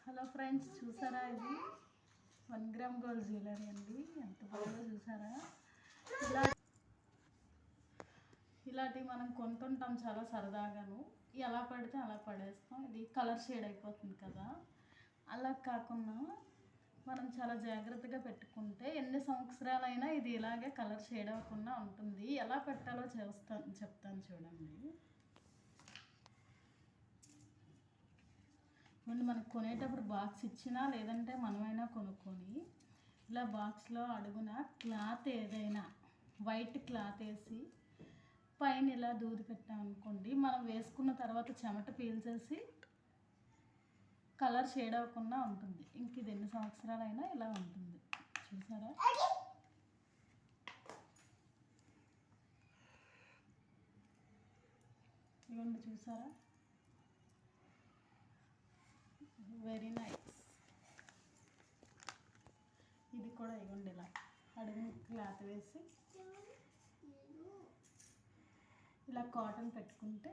Hello friends, చూసారా? ఇది 1 gram gold jewellery అండి. ఎంత బాగుందో చూసారా? ఇలాంటివి మనం కొంటుంటాం చాలా సరదాగాను. ఎలా పడితే అలా పడేస్తాం. ఇది కలర్ షేడ్ అయిపోతుంది కదా. అలా కాకుండా మనం చాలా జాగ్రత్తగా పెట్టుకుంటే ఎన్ని సంవత్సరాలైనా ఇది ఇలాగే కలర్ షేడ్ అవ్వకుండా ఉంటుంది. ఎలా పెట్టాలో చెప్తాను చూడండి. మనకు కొనేటప్పుడు బాక్స్ ఇచ్చినా లేదంటే మనమైనా కొనుక్కొని ఇలా బాక్స్లో అడుగున క్లాత్ ఏదైనా వైట్ క్లాత్ వేసి పైన ఇలా దూది పెట్టామనుకోండి, మనం వేసుకున్న తర్వాత చెమట పీల్చేసి కలర్ షేడ్ అవ్వకుండా ఉంటుంది. ఇంక ఇది ఎన్ని సంవత్సరాలైనా ఇలా ఉంటుంది. చూసారా? ఇవన్నీ చూసారా? Very nice. ఇది కూడా ఇవ్వండి, ఇలా అడుగు క్లాత్ వేసి ఇలా కాటన్ పెట్టుకుంటే